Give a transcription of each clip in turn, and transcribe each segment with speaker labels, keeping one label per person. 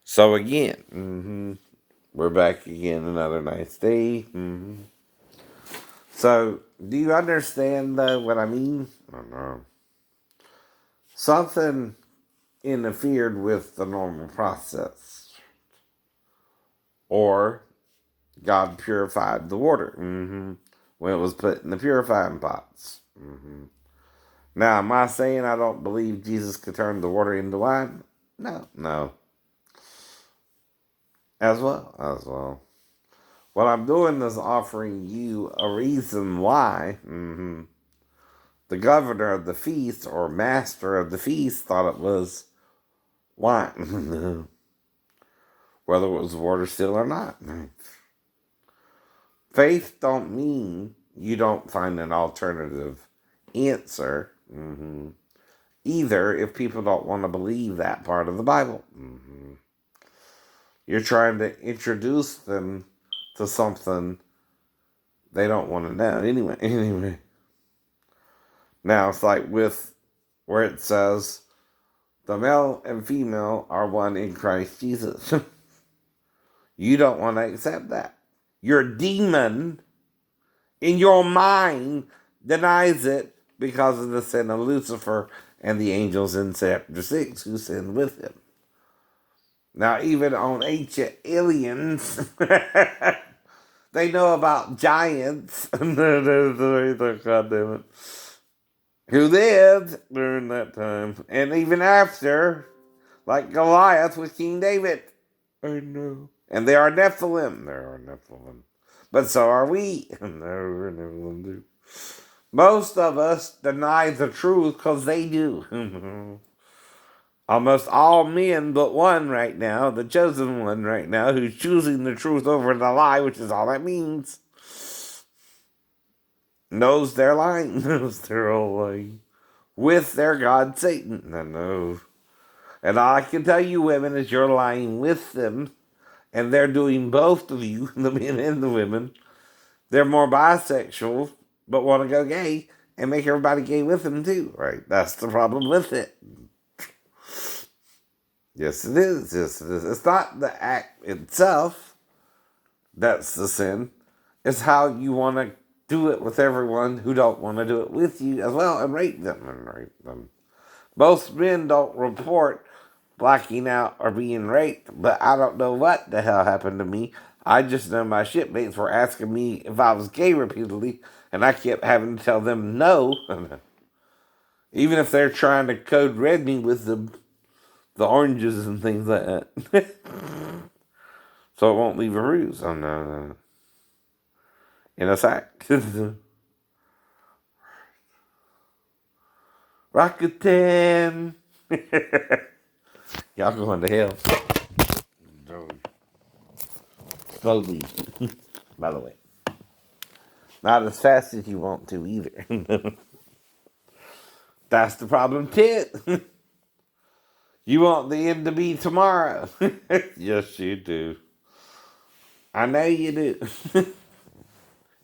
Speaker 1: So again, we're back again another nice day. So, do you understand though what I mean? I don't know. Something interfered with the normal process, or God purified the water when it was put in the purifying pots. Now, am I saying I don't believe Jesus could turn the water into wine? No, no. As well. What I'm doing is offering you a reason why the governor of the feast or master of the feast thought it was wine, whether it was water still or not. Faith don't mean you don't find an alternative answer. Either if people don't want to believe that part of the Bible. You're trying to introduce them to something they don't want to know. Anyway. Now it's like with where it says the male and female are one in Christ Jesus. You don't want to accept that. Your demon in your mind denies it because of the sin of Lucifer and the angels in chapter 6 who sinned with him. Now, even on ancient aliens, they know about giants. God damn it. Who lived during that time. And even after, like Goliath with King David. I know. And they are Nephilim. There are Nephilim. But so are we. And there are Nephilim too. Most of us deny the truth because they do. Almost all men but one right now, the chosen one right now, who's choosing the truth over the lie, which is all that means, knows they're lying. Knows they're all lying. With their God, Satan. I know. And all I can tell you, women, is you're lying with them, and they're doing both of you, the men and the women. They're more bisexual, but want to go gay and make everybody gay with them too, right? That's the problem with it. Yes, it is. Yes, it is. It's not the act itself that's the sin. It's how you want to do it with everyone who don't want to do it with you as well and rape them. Most men don't report blacking out or being raped, but I don't know what the hell happened to me. I just know my shipmates were asking me if I was gay repeatedly, and I kept having to tell them no. Even if they're trying to code red me with the oranges and things like that. So it won't leave a ruse on in a sack. Rakuten. Y'all going to hell. Slowly. By the way. Not as fast as you want to either. That's the problem, Tit. You want the end to be tomorrow. Yes, you do. I know you do.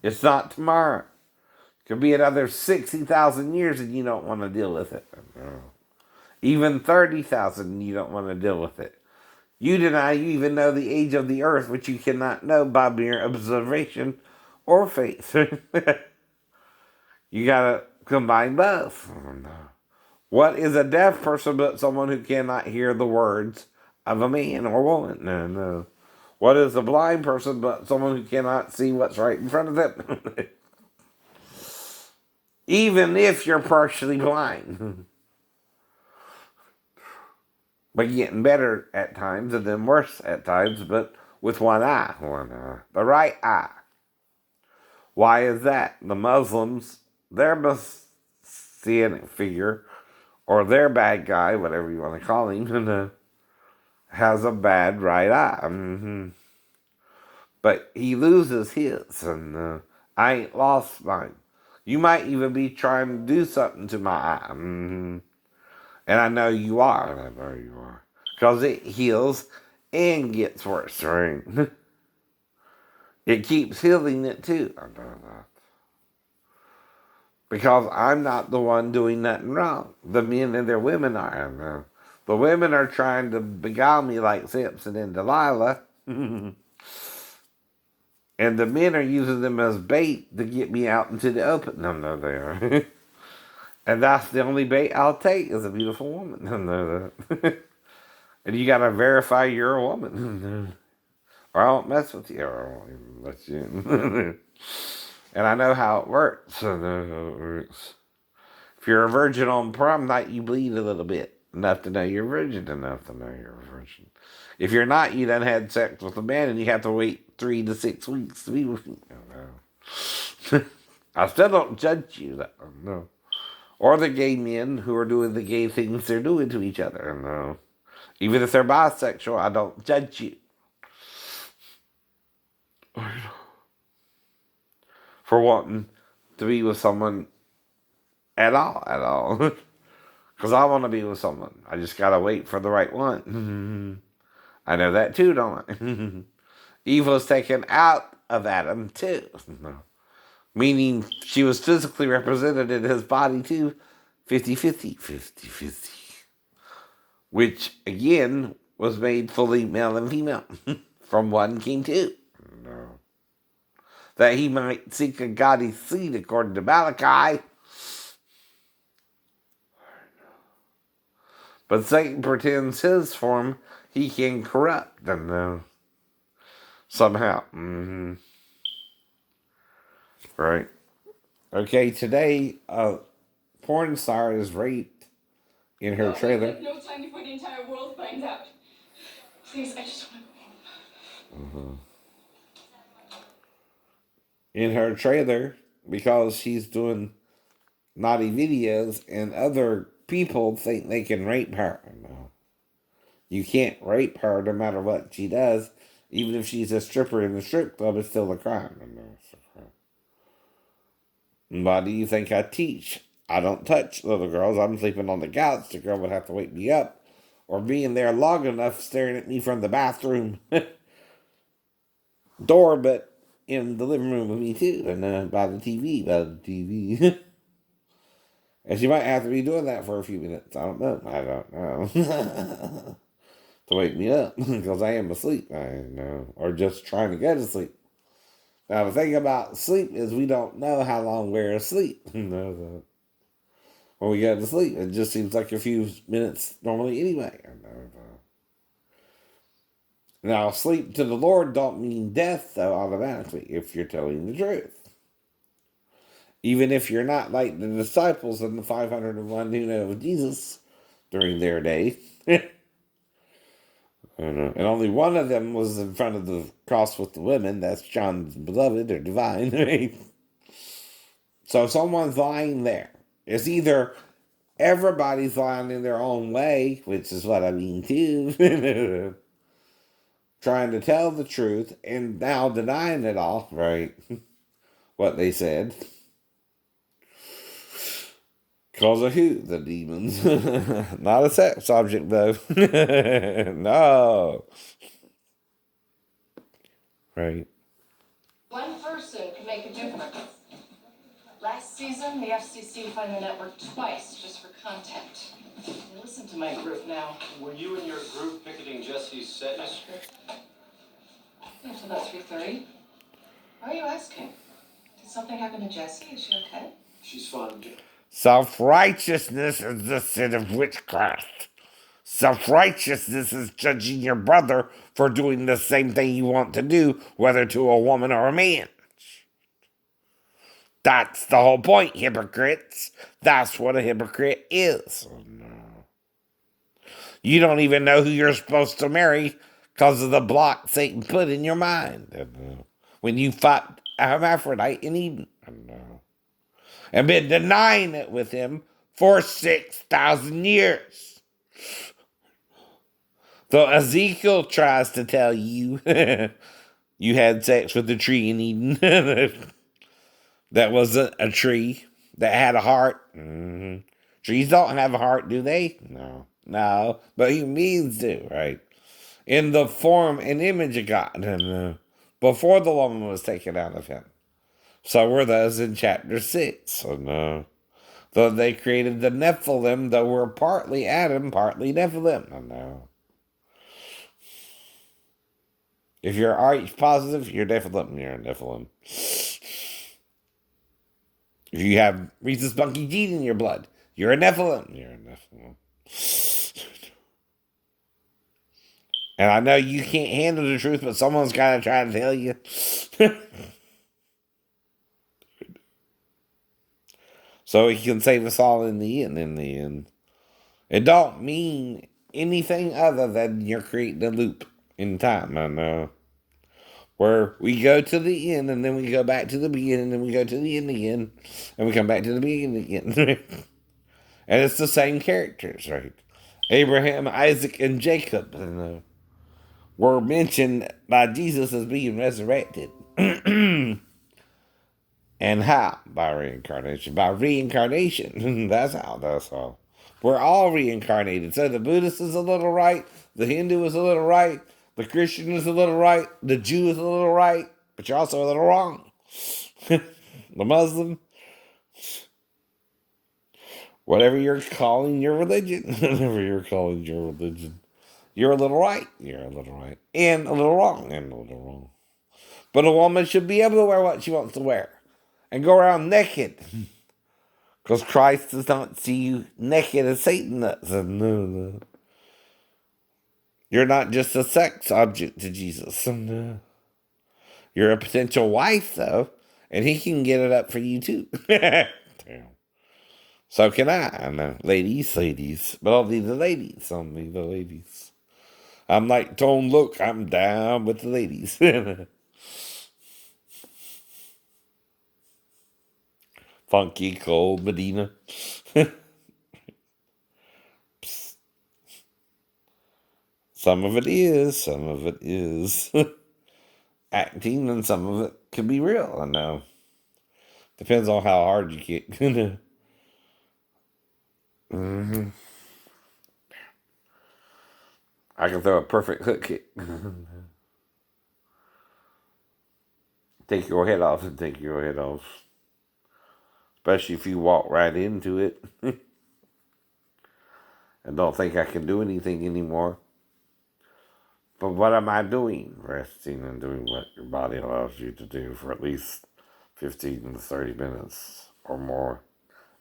Speaker 1: It's not tomorrow. It could be another 60,000 years and you don't want to deal with it. Even 30,000, you don't want to deal with it. You deny you even know the age of the earth, which you cannot know by mere observation or faith. You gotta combine both. What is a deaf person but someone who cannot hear the words of a man or woman? No. What is a blind person but someone who cannot see what's right in front of them? Even if you're partially blind. But getting better at times and then worse at times, but with one eye. The right eye. Why is that? The Muslims, their messianic figure, or their bad guy, whatever you want to call him, has a bad right eye. But he loses his, and I ain't lost mine. You might even be trying to do something to my eye. And I know you are. And I know you are. Because it heals and gets worse, right? It keeps healing it too. I know that. Because I'm not the one doing nothing wrong. The men and their women are. The women are trying to beguile me like Samson and Delilah. And the men are using them as bait to get me out into the open. No, they are. And that's the only bait I'll take is a beautiful woman. No. And you gotta verify you're a woman. Or I won't mess with you. Or I won't even let you in. And I know how it works. I know how it works. If you're a virgin on prom night, you bleed a little bit. Enough to know you're a virgin. Enough to know you're a virgin. If you're not, you done had sex with a man and you have to wait 3 to 6 weeks to be with you. No. I still don't judge you, though. No. Or the gay men who are doing the gay things they're doing to each other. No. Even if they're bisexual, I don't judge you for wanting to be with someone at all. Because I want to be with someone. I just gotta wait for the right one. I know that too, don't I? Eve was taken out of Adam too. Meaning she was physically represented in his body too. 50-50. 50-50. Which, again, was made fully male and female. From one came two. No. That he might seek a godly seed according to Malachi. But Satan pretends his form he can corrupt them somehow. Right. Okay, today a porn star is raped in her trailer.
Speaker 2: No time before the entire world finds out. Please, I just want to go home.
Speaker 1: In her trailer because she's doing naughty videos and other people think they can rape her. No. You can't rape her no matter what she does. Even if she's a stripper in the strip club, it's still a crime. No, it's a crime. Why do you think I teach? I don't touch little girls. I'm sleeping on the couch. The girl would have to wake me up or be in there long enough staring at me from the bathroom door, but in the living room with me too. And by the TV. And she might have to be doing that for a few minutes. I don't know. To wake me up because I am asleep. I know. Or just trying to go to sleep. Now, the thing about sleep is we don't know how long we're asleep. When we go to sleep, it just seems like a few minutes normally anyway. Now, sleep to the Lord don't mean death, though, automatically, if you're telling the truth. Even if you're not like the disciples and the 501 who know of Jesus during their day. And only one of them was in front of the cross with the women. That's John's beloved or divine. Right? So someone's lying there. It's either everybody's lying in their own way, which is what I mean too. Trying to tell the truth and now denying it all, right? What they said. Because of who? The demons. Not a sex object, though. No. Right.
Speaker 2: One person can make a difference. Last season, the FCC fined the network twice just for content. Listen to my group now.
Speaker 3: Were you and your group picketing Jesse's set yesterday?
Speaker 2: Until about 3:30. Why are you asking? Did something happen to Jessie? Is she okay?
Speaker 3: She's fine.
Speaker 1: Self-righteousness is the sin of witchcraft. Self-righteousness is judging your brother for doing the same thing you want to do, whether to a woman or a man. That's the whole point, hypocrites. That's what a hypocrite is. Oh, no. You don't even know who you're supposed to marry because of the block Satan put in your mind. When you fought Hermaphrodite in Eden. And been denying it with him for 6,000 years. So Ezekiel tries to tell you you had sex with the tree in Eden. That wasn't a tree that had a heart. Mm-hmm. Trees don't have a heart, do they? No. But human beings do, right? In the form and image of God. Before the woman was taken out of him. So were those in chapter 6. So no. Though they created the Nephilim, though we're partly Adam, partly Nephilim. I know. If you're RH positive, you're Nephilim. You're a Nephilim. If you have rhesus monkey gene in your blood, you're a Nephilim. You're a Nephilim. And I know you can't handle the truth, but someone's got to try to tell you. So he can save us all in the end. It don't mean anything other than you're creating a loop in time. I know. Where we go to the end and then we go back to the beginning and then we go to the end again and we come back to the beginning again. And it's the same characters, right? Abraham, Isaac, and Jacob were mentioned by Jesus as being resurrected. And how? By reincarnation. By reincarnation. That's how. That's how. We're all reincarnated. So the Buddhist is a little right. The Hindu is a little right. The Christian is a little right. The Jew is a little right. But you're also a little wrong. The Muslim. Whatever you're calling your religion. Whatever you're calling your religion. You're a little right. You're a little right. And a little wrong. And a little wrong. But a woman should be able to wear what she wants to wear. And go around naked. Because Christ does not see you naked as Satan does. No. You're not just a sex object to Jesus. No. You're a potential wife, though. And he can get it up for you, too. Damn. So can I. I know. Ladies. But only the ladies. Only the ladies. I'm like, Tone, look, I'm down with the ladies. Funky, cold Medina. Some of it is acting, and some of it can be real. I know. Depends on how hard you kick. Mm-hmm. I can throw a perfect hook kick. Take your head off and take your head off. Especially if you walk right into it. And don't think I can do anything anymore. But what am I doing? Resting and doing what your body allows you to do for at least 15 to 30 minutes or more.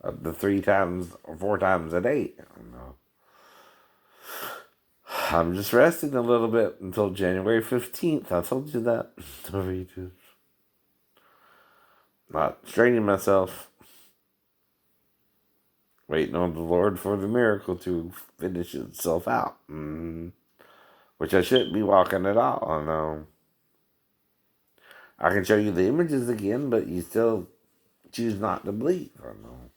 Speaker 1: The 3 times or 4 times a day. I'm just resting a little bit until January 15th. I told you that. Not straining myself. Waiting on the Lord for the miracle to finish itself out. Which I shouldn't be walking at all. I know. I can show you the images again, but you still choose not to believe. I know.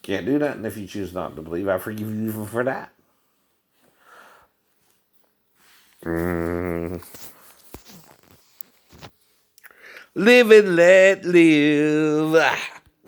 Speaker 1: Can't do nothing if you choose not to believe. I forgive you for that. Live and let live.